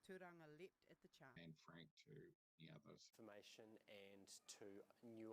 Turanga leapt at the chance. And Frank to the others. Information and to new.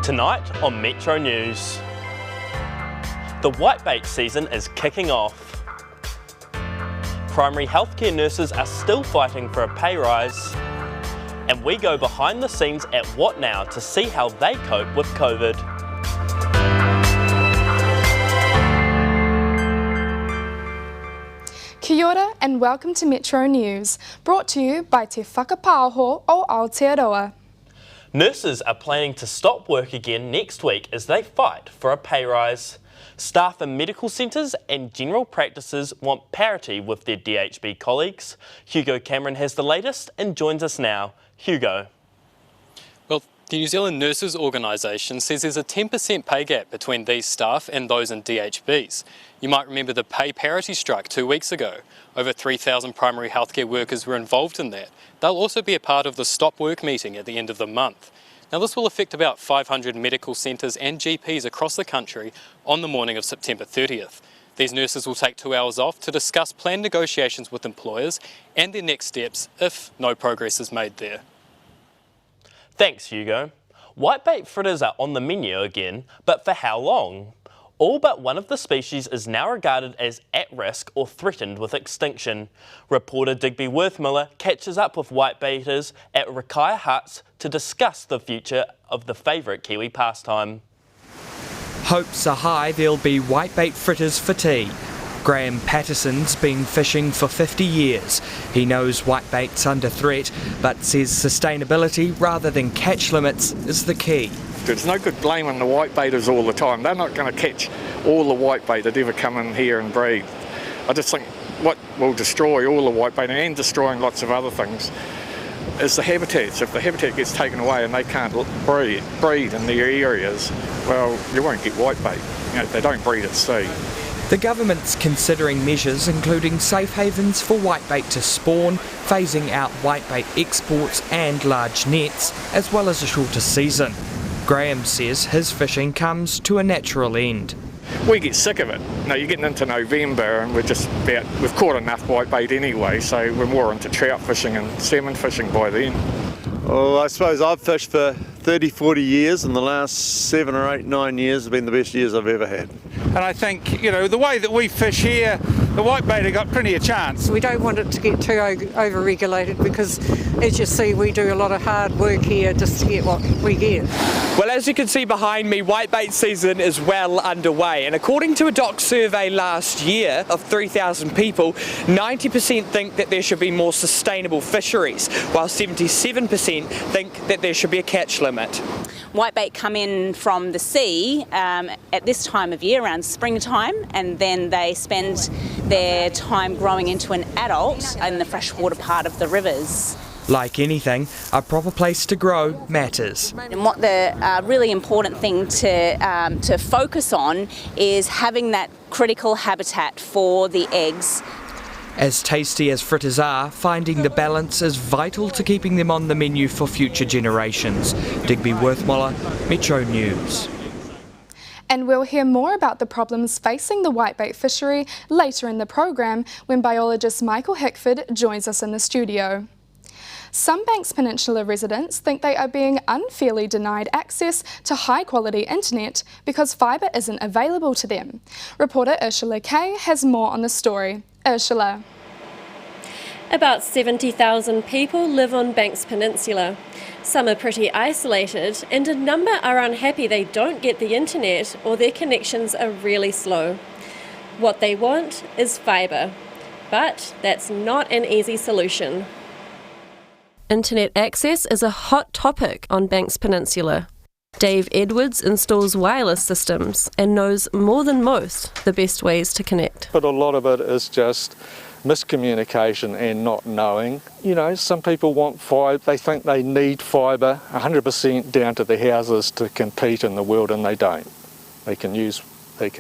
Tonight on Metronews, the whitebait season is kicking off. Primary healthcare nurses are still fighting for a pay rise. And we go behind the scenes at What Now to see how they cope with COVID. Kia ora and welcome to Metro News, brought to you by Te Whakapāho o Aotearoa. Nurses are planning to stop work again next week as they fight for a pay rise. Staff in medical centres and general practices want parity with their DHB colleagues. Hugo Cameron has the latest and joins us now. Hugo. Well, the New Zealand Nurses Organisation says there's a 10% pay gap between these staff and those in DHBs. You might remember the pay parity strike 2 weeks ago. Over 3,000 primary healthcare workers were involved in that. They'll also be a part of the stop work meeting at the end of the month. Now this will affect about 500 medical centres and GPs across the country on the morning of September 30th. These nurses will take 2 hours off to discuss planned negotiations with employers and their next steps if no progress is made there. Thanks, Hugo. Whitebait fritters are on the menu again, but for how long? All but one of the species is now regarded as at risk or threatened with extinction. Reporter Digby Worthmiller catches up with whitebaiters at Rakaia Huts to discuss the future of the favourite Kiwi pastime. Hopes are high there'll be whitebait fritters for tea. Graham Patterson's been fishing for 50 years. He knows whitebait's under threat, but says sustainability rather than catch limits is the key. It's no good blaming the whitebaiters all the time. They're not going to catch all the whitebait that ever come in here and breed. I just think what will destroy all the whitebait and destroying lots of other things is the habitats. If the habitat gets taken away and they can't breed in their areas, well, you won't get whitebait. You know, they don't breed at sea. The government's considering measures including safe havens for whitebait to spawn, phasing out whitebait exports and large nets, as well as a shorter season. Graham says his fishing comes to a natural end. We get sick of it. Now you're getting into November and we've caught enough whitebait anyway, so we're more into trout fishing and salmon fishing by then. Well, I suppose I've fished for 30, 40 years, and the last 7 or 8, 9 years have been the best years I've ever had. And I think, the way that we fish here, the whitebait have got plenty of chance. We don't want it to get too over-regulated because, as you see, we do a lot of hard work here just to get what we get. Well, as you can see behind me, whitebait season is well underway, and according to a DOC survey last year of 3,000 people, 90% think that there should be more sustainable fisheries, while 77% think that there should be a catch limit. Whitebait come in from the sea at this time of year, around springtime, and then they spend their time growing into an adult in the freshwater part of the rivers. Like anything, a proper place to grow matters. And what the really important thing to focus on is having that critical habitat for the eggs. As tasty as fritters are, finding the balance is vital to keeping them on the menu for future generations. Digby Worthmoller, Metro News. And we'll hear more about the problems facing the whitebait fishery later in the program when biologist Michael Hickford joins us in the studio. Some Banks Peninsula residents think they are being unfairly denied access to high-quality internet because fibre isn't available to them. Reporter Ursula Kay has more on the story. Ursula. About 70,000 people live on Banks Peninsula. Some are pretty isolated, and a number are unhappy they don't get the internet or their connections are really slow. What they want is fibre, but that's not an easy solution. Internet access is a hot topic on Banks Peninsula. Dave Edwards installs wireless systems and knows more than most the best ways to connect. But a lot of it is just miscommunication and not knowing. Some people want fibre, they think they need fibre 100% down to the houses to compete in the world, and they don't. They can use wireless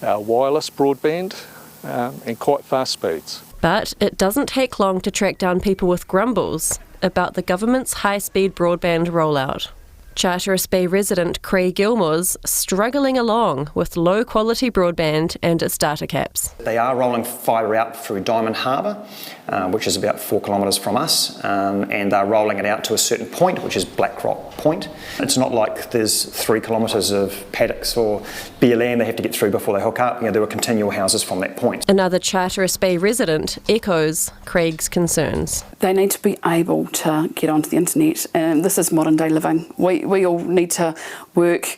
broadband and quite fast speeds. But it doesn't take long to track down people with grumbles about the government's high-speed broadband rollout. Charteris Bay resident Craig Gilmore's struggling along with low-quality broadband and its data caps. They are rolling fibre out through Diamond Harbour, which is about 4 kilometres from us, and they're rolling it out to a certain point, which is Black Rock Point. It's not like there's 3 kilometres of paddocks or bare land they have to get through before they hook up. There were continual houses from that point. Another Charteris Bay resident echoes Craig's concerns. They need to be able to get onto the internet, and this is modern day living. We all need to work,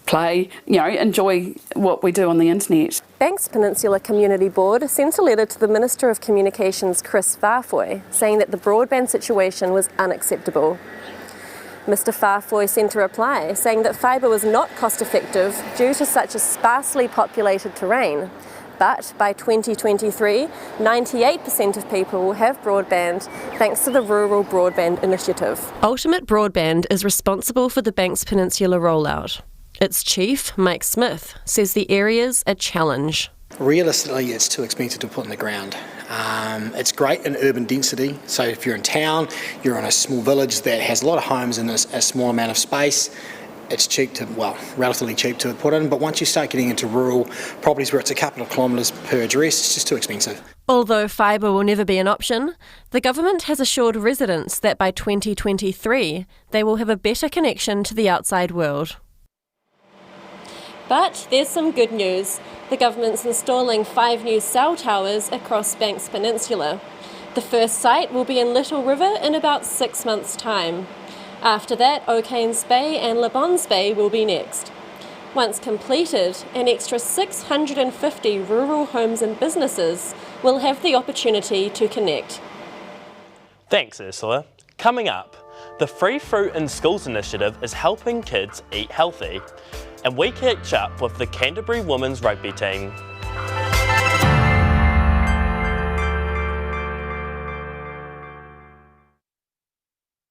play, enjoy what we do on the internet. Banks Peninsula Community Board sent a letter to the Minister of Communications, Chris Farfoy, saying that the broadband situation was unacceptable. Mr Farfoy sent a reply saying that fibre was not cost effective due to such a sparsely populated terrain. But by 2023, 98% of people will have broadband thanks to the Rural Broadband Initiative. Ultimate Broadband is responsible for the Banks Peninsula rollout. Its chief, Mike Smith, says the area's a challenge. Realistically, it's too expensive to put in the ground. It's great in urban density, so if you're in town, you're in a small village that has a lot of homes in a small amount of space, it's relatively cheap to put in, but once you start getting into rural properties where it's a couple of kilometres per address, it's just too expensive. Although fibre will never be an option, the government has assured residents that by 2023 they will have a better connection to the outside world. But there's some good news. The government's installing 5 new cell towers across Banks Peninsula. The first site will be in Little River in about 6 months' time. After that, O'Kane's Bay and Le Bons Bay will be next. Once completed, an extra 650 rural homes and businesses will have the opportunity to connect. Thanks, Ursula. Coming up, the Free Fruit in Schools initiative is helping kids eat healthy. And we catch up with the Canterbury women's rugby team.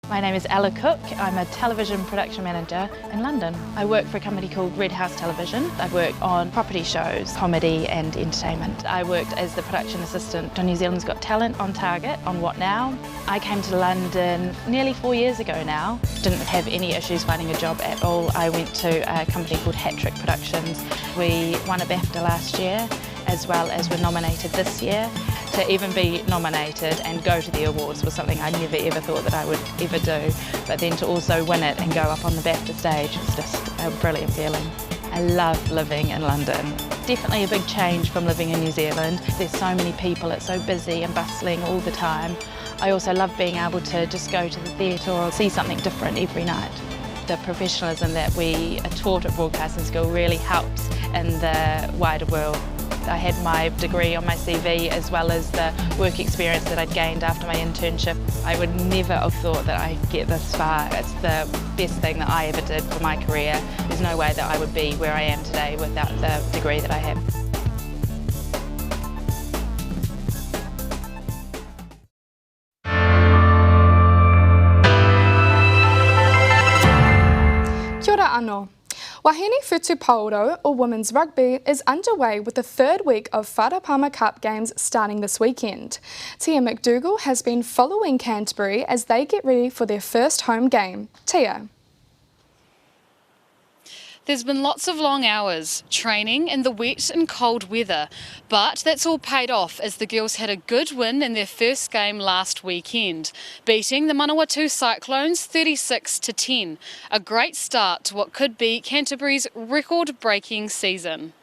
My name is Ella Cook. I'm a television production manager in London. I work for a company called Red House Television. I work on property shows, comedy and entertainment. I worked as the production assistant on New Zealand's Got Talent on Target on What Now. I came to London nearly 4 years ago now. Didn't have any issues finding a job at all. I went to a company called Hat Trick Productions. We won a BAFTA last year as well as were nominated this year. To even be nominated and go to the awards was something I never ever thought that I would ever do, but then to also win it and go up on the BAFTA stage was just a brilliant feeling. I love living in London. Definitely a big change from living in New Zealand. There's so many people, it's so busy and bustling all the time. I also love being able to just go to the theatre or see something different every night. The professionalism that we are taught at Broadcasting School really helps in the wider world. I had my degree on my CV as well as the work experience that I'd gained after my internship. I would never have thought that I'd get this far. It's the best thing that I ever did for my career. There's no way that I would be where I am today without the degree that I have. Kia ora anō. Wahine Futu Paoro, or Women's Rugby, is underway with the third week of Whara Palmer Cup games starting this weekend. Tia McDougall has been following Canterbury as they get ready for their first home game. Tia. There's been lots of long hours, training in the wet and cold weather, but that's all paid off as the girls had a good win in their first game last weekend, beating the Manawatu Cyclones 36-10, a great start to what could be Canterbury's record-breaking season.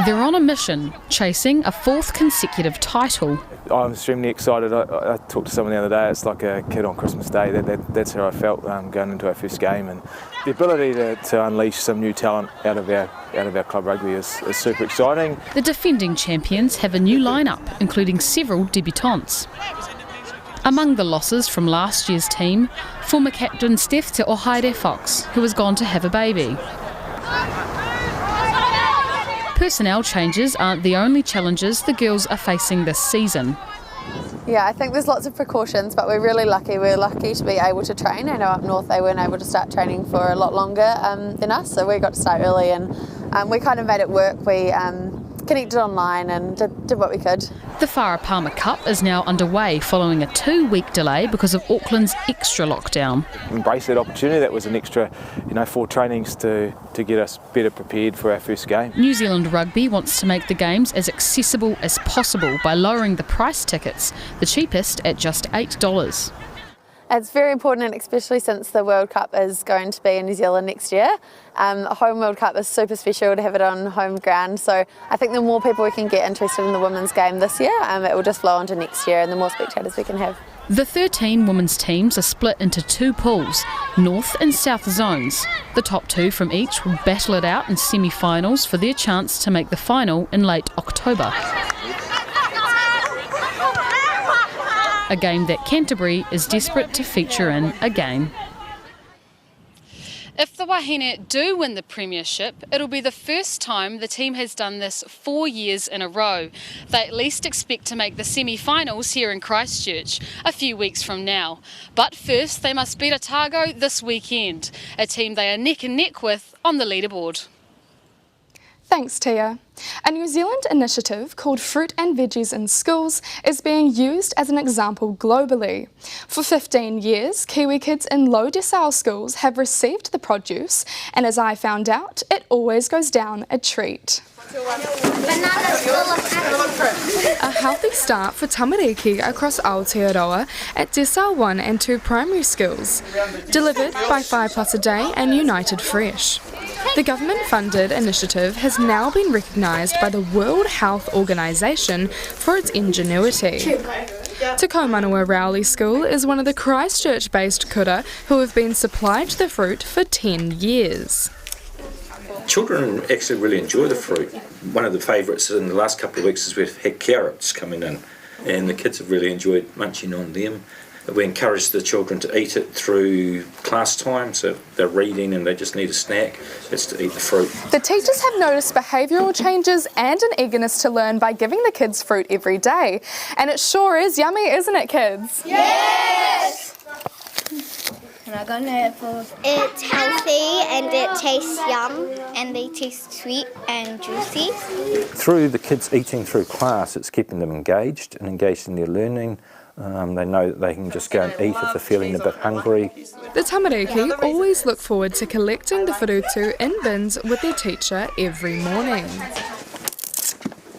They're on a mission, chasing a fourth consecutive title. I'm extremely excited. I talked to someone the other day. It's like a kid on Christmas Day. That's how I felt going into our first game, and the ability to unleash some new talent out of our club rugby is super exciting. The defending champions have a new lineup, including several debutants. Among the losses from last year's team, former captain Steph Te Ohaere Fox, who has gone to have a baby. Personnel changes aren't the only challenges the girls are facing this season. Yeah, I think there's lots of precautions, but we're really lucky. We're lucky to be able to train. I know up north they weren't able to start training for a lot longer than us, so we got to start early, and we kind of made it work. We connected online and did what we could. The Whara Palmer Cup is now underway following a 2-week delay because of Auckland's extra lockdown. Embrace that opportunity. That was an extra, 4 trainings to get us better prepared for our first game. New Zealand Rugby wants to make the games as accessible as possible by lowering the price tickets, the cheapest at just $8. It's very important, and especially since the World Cup is going to be in New Zealand next year. The home World Cup is super special to have it on home ground, so I think the more people we can get interested in the women's game this year, it will just flow into next year, and the more spectators we can have. The 13 women's teams are split into 2 pools, North and South zones. The top 2 from each will battle it out in semi-finals for their chance to make the final in late October. A game that Canterbury is desperate to feature in again. If the Wahine do win the premiership, it'll be the first time the team has done this 4 years in a row. They at least expect to make the semi-finals here in Christchurch a few weeks from now. But first they must beat Otago this weekend, a team they are neck and neck with on the leaderboard. Thanks, Tia. A New Zealand initiative called Fruit and Veggies in Schools is being used as an example globally. For 15 years, Kiwi kids in low decile schools have received the produce, and as I found out, it always goes down a treat. A healthy start for tamariki across Aotearoa at Decile 1 and 2 primary schools, delivered by 5 Plus a Day and United Fresh. The government-funded initiative has now been recognised by the World Health Organisation for its ingenuity. Te Kaumanawa Rowley School is one of the Christchurch-based kura who have been supplied the fruit for 10 years. Children actually really enjoy the fruit. One of the favourites in the last couple of weeks is we've had carrots coming in, and the kids have really enjoyed munching on them. We encourage the children to eat it through class time, so if they're reading and they just need a snack, it's to eat the fruit. The teachers have noticed behavioural changes and an eagerness to learn by giving the kids fruit every day. And it sure is yummy, isn't it, kids? Yes! It's healthy and it tastes yum and they taste sweet and juicy. Through the kids eating through class, it's keeping them engaged and engaged in their learning. They know that they can just go and eat if they're feeling a bit hungry. The tamariki always look forward to collecting the wharutu in bins with their teacher every morning.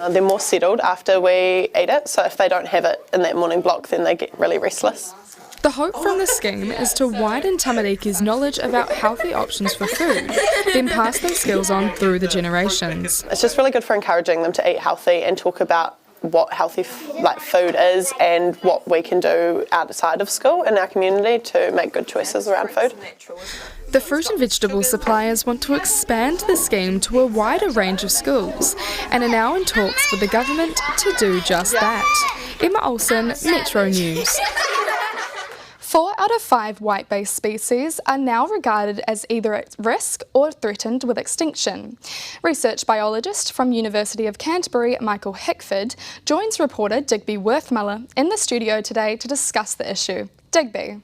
They're more settled after we eat it, so if they don't have it in that morning block, then they get really restless. The hope from the scheme is to widen Tamariki's knowledge about healthy options for food, then pass those skills on through the generations. It's just really good for encouraging them to eat healthy and talk about what healthy food is and what we can do outside of school in our community to make good choices around food. The fruit and vegetable suppliers want to expand the scheme to a wider range of schools and are now in talks with the government to do just that. Emma Olsen, Metronews. 4 out of 5 whitebait species are now regarded as either at risk or threatened with extinction. Research biologist from University of Canterbury, Michael Hickford, joins reporter Digby Worthmiller in the studio today to discuss the issue. Digby.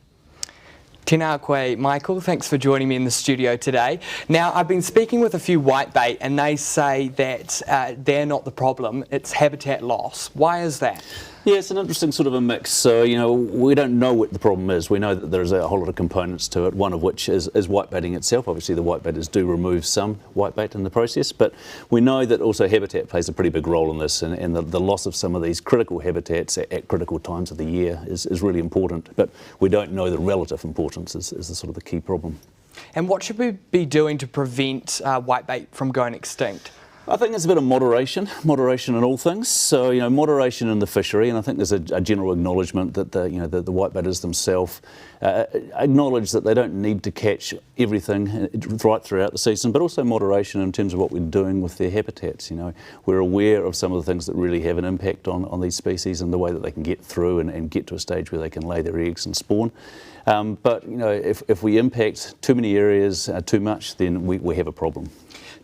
Tēnā koe, Michael. Thanks for joining me in the studio today. Now, I've been speaking with a few whitebait and they say that they're not the problem, it's habitat loss. Why is that? Yeah, it's an interesting sort of a mix. So, we don't know what the problem is. We know that there's a whole lot of components to it, one of which is whitebaiting itself. Obviously, the whitebaiters do remove some whitebait in the process, but we know that also habitat plays a pretty big role in this, and the loss of some of these critical habitats at critical times of the year is really important. But we don't know the relative importance is the sort of the key problem. And what should we be doing to prevent whitebait from going extinct? I think there's a bit of moderation in all things. So, moderation in the fishery, and I think there's a general acknowledgement that the whitebaiters themselves acknowledge that they don't need to catch everything right throughout the season, but also moderation in terms of what we're doing with their habitats. We're aware of some of the things that really have an impact on these species and the way that they can get through and get to a stage where they can lay their eggs and spawn. But if we impact too many areas too much, then we have a problem.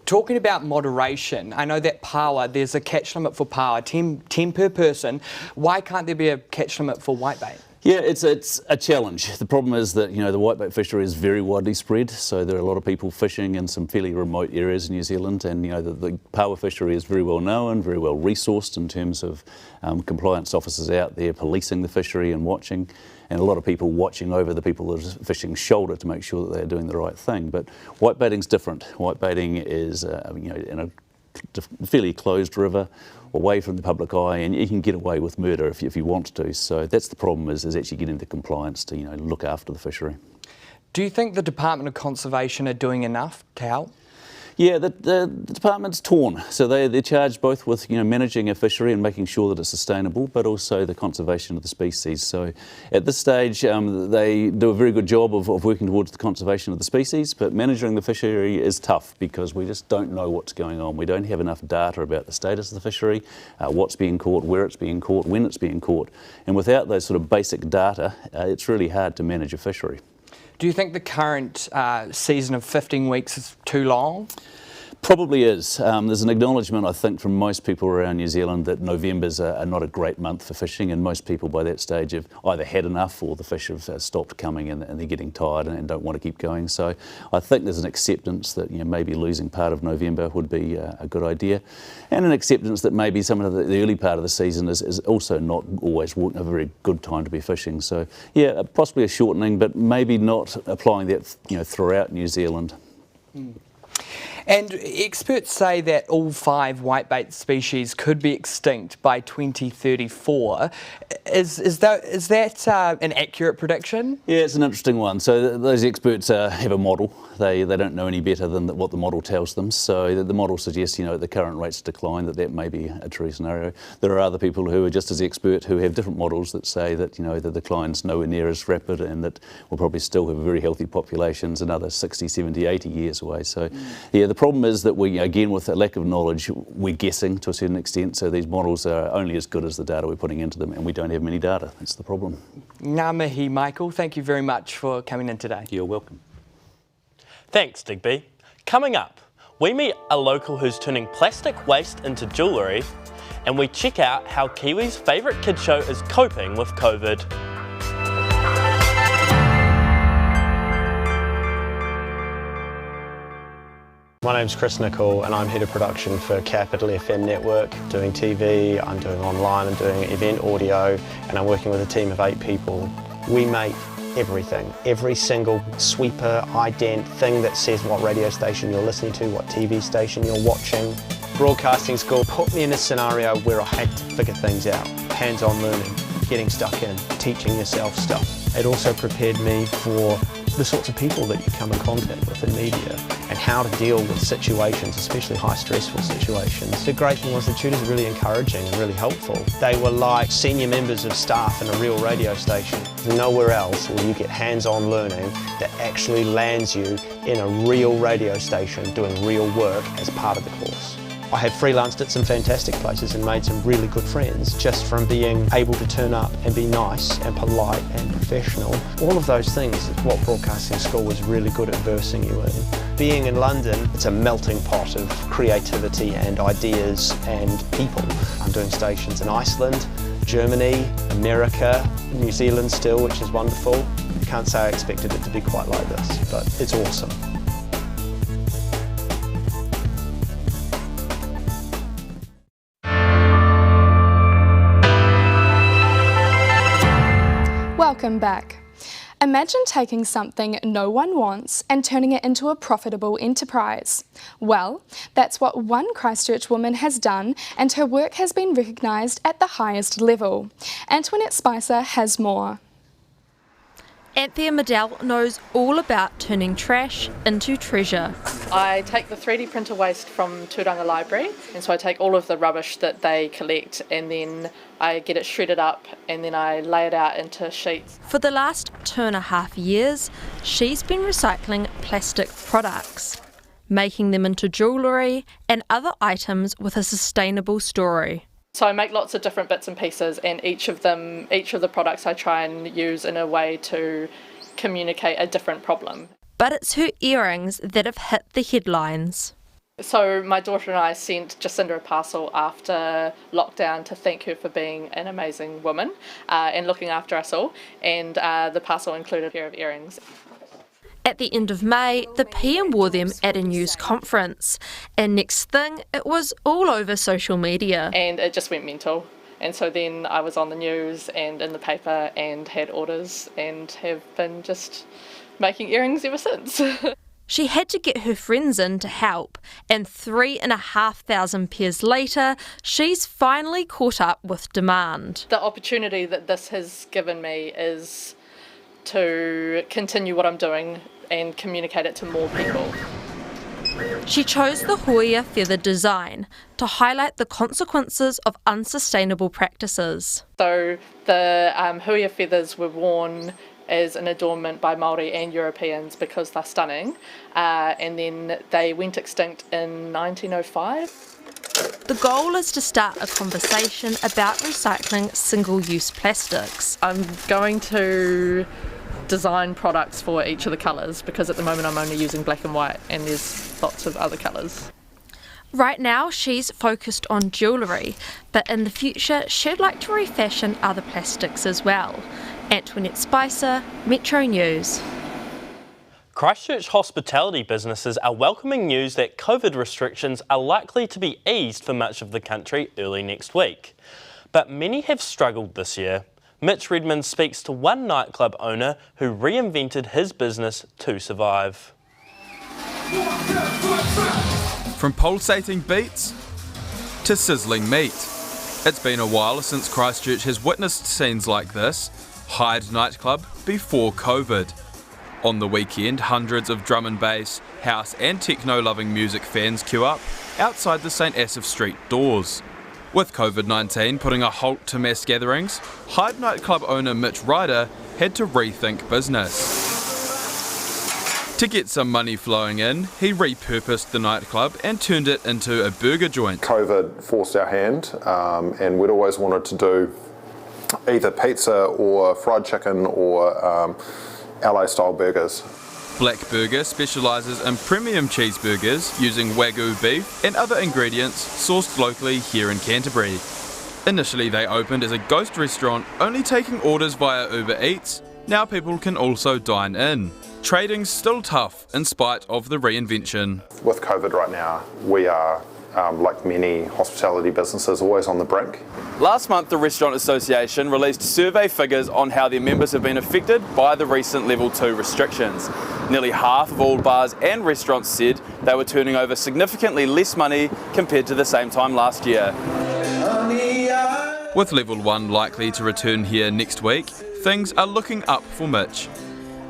Talking about moderation, I know that paua, there's a catch limit for paua, 10 per person. Why can't there be a catch limit for whitebait? Yeah, it's a challenge. The problem is that the whitebait fishery is very widely spread, so there are a lot of people fishing in some fairly remote areas in New Zealand, and the paua fishery is very well known, very well resourced in terms of compliance officers out there policing the fishery and watching, and a lot of people watching over the people that are fishing shoulder to make sure that they're doing the right thing. But whitebaiting's different. Whitebaiting is in a fairly closed river, away from the public eye, and you can get away with murder if you want to. So that's the problem, is actually getting the compliance to look after the fishery. Do you think the Department of Conservation are doing enough to help? Yeah, the department's torn. So they're charged both with managing a fishery and making sure that it's sustainable, but also the conservation of the species. So at this stage, they do a very good job of working towards the conservation of the species, but managing the fishery is tough because we just don't know what's going on. We don't have enough data about the status of the fishery, what's being caught, where it's being caught, when it's being caught. And without those sort of basic data, it's really hard to manage a fishery. Do you think the current season of 15 weeks is too long? Probably is. There's an acknowledgement, I think, from most people around New Zealand that November's are not a great month for fishing, and most people by that stage have either had enough or the fish have stopped coming and they're getting tired and don't want to keep going. So I think there's an acceptance that maybe losing part of November would be a good idea, and an acceptance that maybe some of the early part of the season is also not always a very good time to be fishing. So yeah, possibly a shortening, but maybe not applying that throughout New Zealand. And experts say that all 5 whitebait species could be extinct by 2034. Is that an accurate prediction? Yeah, it's an interesting one. So those experts have a model. They don't know any better than what the model tells them. So the model suggests, at the current rates of decline, that may be a true scenario. There are other people who are just as expert who have different models that say that the decline's nowhere near as rapid and that we'll probably still have very healthy populations another 60, 70, 80 years away. So yeah, the problem is that we, again, with a lack of knowledge, we're guessing to a certain extent. So these models are only as good as the data we're putting into them, and we don't have many data. That's the problem. Ngā mihi, Michael. Thank you very much for coming in today. You're welcome. Thanks, Digby. Coming up, we meet a local who's turning plastic waste into jewellery, and we check out how Kiwi's favourite kids show is coping with COVID. My name's Chris Nichol and I'm head of production for Capital FM Network, doing TV, I'm doing online, I'm doing event audio, and I'm working with a team of 8 people. We make everything, every single sweeper, ident, thing that says what radio station you're listening to, what TV station you're watching. Broadcasting school put me in a scenario where I had to figure things out. Hands-on learning, getting stuck in, teaching yourself stuff. It also prepared me for the sorts of people that you come in contact with in media and how to deal with situations, especially high stressful situations. The great thing was the tutors were really encouraging and really helpful. They were like senior members of staff in a real radio station. Nowhere else will you get hands-on learning that actually lands you in a real radio station doing real work as part of the course. I have freelanced at some fantastic places and made some really good friends just from being able to turn up and be nice and polite and professional. All of those things is what broadcasting school was really good at versing you in. Being in London, it's a melting pot of creativity and ideas and people. I'm doing stations in Iceland, Germany, America, New Zealand still, which is wonderful. I can't say I expected it to be quite like this, but it's awesome. Welcome back. Imagine taking something no one wants and turning it into a profitable enterprise. Well, that's what one Christchurch woman has done, and her work has been recognised at the highest level. Antoinette Spicer has more. Anthea Medell knows all about turning trash into treasure. I take the 3D printer waste from Turanga Library, and so I take all of the rubbish that they collect and then I get it shredded up and then I lay it out into sheets. For the last 2.5 years, she's been recycling plastic products, making them into jewellery and other items with a sustainable story. So I make lots of different bits and pieces, and each of the products I try and use in a way to communicate a different problem. But it's her earrings that have hit the headlines. So my daughter and I sent Jacinda a parcel after lockdown to thank her for being an amazing woman and looking after us all, and the parcel included a pair of earrings. At the end of May, the PM wore them at a news conference, and next thing, it was all over social media. And it just went mental. And so then I was on the news and in the paper and had orders and have been just making earrings ever since. She had to get her friends in to help, and 3,500 pairs later, she's finally caught up with demand. The opportunity that this has given me is to continue what I'm doing and communicate it to more people. She chose the Hoya feather design to highlight the consequences of unsustainable practices. So the Hoya feathers were worn as an adornment by Māori and Europeans because they're stunning, and then they went extinct in 1905. The goal is to start a conversation about recycling single-use plastics. I'm going to design products for each of the colours because at the moment I'm only using black and white and there's lots of other colours. Right now she's focused on jewellery, but in the future she'd like to refashion other plastics as well. Antoinette Spicer, Metronews. Christchurch hospitality businesses are welcoming news that COVID restrictions are likely to be eased for much of the country early next week. But many have struggled this year. Mitch Redmond speaks to one nightclub owner who reinvented his business to survive. From pulsating beats to sizzling meat. It's been a while since Christchurch has witnessed scenes like this. Hyde nightclub before COVID. On the weekend, hundreds of drum and bass, house and techno-loving music fans queue up outside the St Asaph Street doors. With COVID-19 putting a halt to mass gatherings, Hyde nightclub owner Mitch Ryder had to rethink business. To get some money flowing in, he repurposed the nightclub and turned it into a burger joint. COVID forced our hand, and we'd always wanted to do either pizza or fried chicken or LA-style burgers. Black Burger specialises in premium cheeseburgers using Wagyu beef and other ingredients sourced locally here in Canterbury. Initially they opened as a ghost restaurant, only taking orders via Uber Eats. Now people can also dine in. Trading's still tough in spite of the reinvention. With COVID right now, we are like many hospitality businesses, always on the brink. Last month, the Restaurant Association released survey figures on how their members have been affected by the recent Level 2 restrictions. Nearly half of all bars and restaurants said they were turning over significantly less money compared to the same time last year. With Level 1 likely to return here next week, things are looking up for Mitch.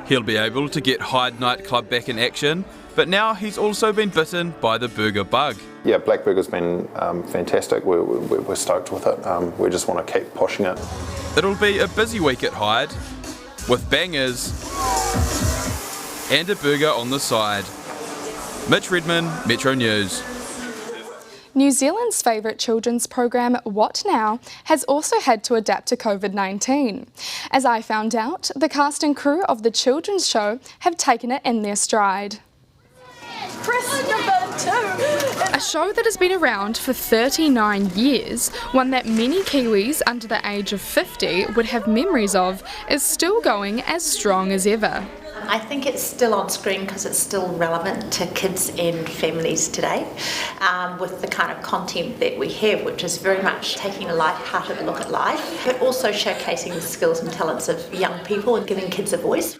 He'll be able to get Hyde nightclub back in action, but now he's also been bitten by the burger bug. Yeah, Black Burger's been fantastic. We're stoked with it. We just want to keep pushing it. It'll be a busy week at Hyde, with bangers and a burger on the side. Mitch Redman, Metro News. New Zealand's favourite children's program, What Now?, has also had to adapt to COVID-19. As I found out, the cast and crew of the children's show have taken it in their stride. A show that has been around for 39 years, one that many Kiwis under the age of 50 would have memories of, is still going as strong as ever. I think it's still on screen because it's still relevant to kids and families today, with the kind of content that we have, which is very much taking a light-hearted look at life, but also showcasing the skills and talents of young people and giving kids a voice.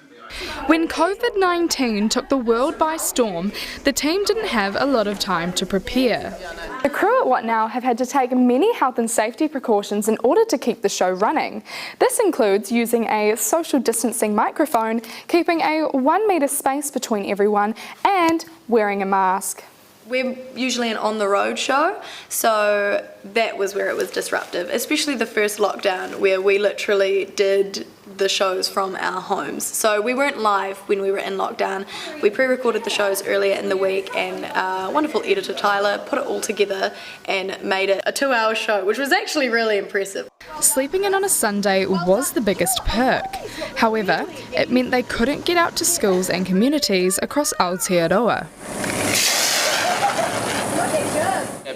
When COVID-19 took the world by storm, the team didn't have a lot of time to prepare. The crew at What Now have had to take many health and safety precautions in order to keep the show running. This includes using a social distancing microphone, keeping a 1 metre space between everyone, and wearing a mask. We're usually an on-the-road show, so that was where it was disruptive, especially the first lockdown where we literally did the shows from our homes. So we weren't live when we were in lockdown. We pre-recorded the shows earlier in the week, and our wonderful editor Tyler put it all together and made it a 2-hour show, which was actually really impressive. Sleeping in on a Sunday was the biggest perk. However, it meant they couldn't get out to schools and communities across Aotearoa.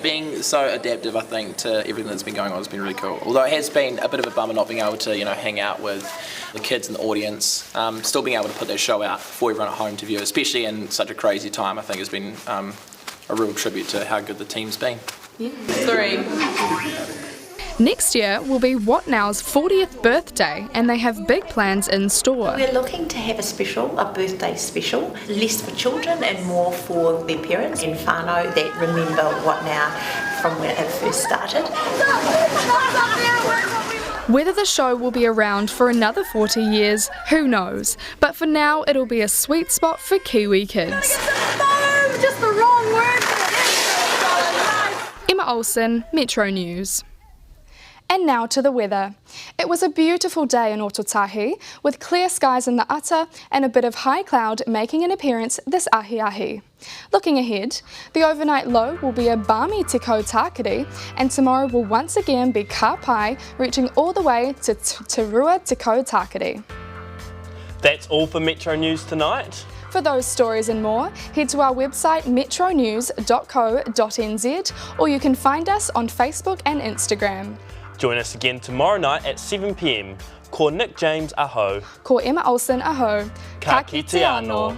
Being so adaptive, I think, to everything that's been going on has been really cool. Although it has been a bit of a bummer not being able to, hang out with the kids and the audience. Still being able to put that show out for everyone at home to view, especially in such a crazy time, I think has been a real tribute to how good the team's been. Yeah. 3. Next year will be What Now's 40th birthday, and they have big plans in store. We're looking to have a birthday special, less for children and more for their parents and whānau that remember What Now from when it first started. Whether the show will be around for another 40 years, who knows? But for now, it'll be a sweet spot for Kiwi kids. Just the wrong word. Emma Olsen, Metro News. And now to the weather. It was a beautiful day in Ototahi, with clear skies in the Ata and a bit of high cloud making an appearance this ahi. Looking ahead, the overnight low will be a balmy Tekau Tākiri, and tomorrow will once again be ka pai, reaching all the way to Te Rua Tekau Tākiri. That's all for Metro News tonight. For those stories and more, head to our website metronews.co.nz, or you can find us on Facebook and Instagram. Join us again tomorrow night at 7 p.m. Ko Nick James aho. Ko Emma Olsen aho. Ka kite anō.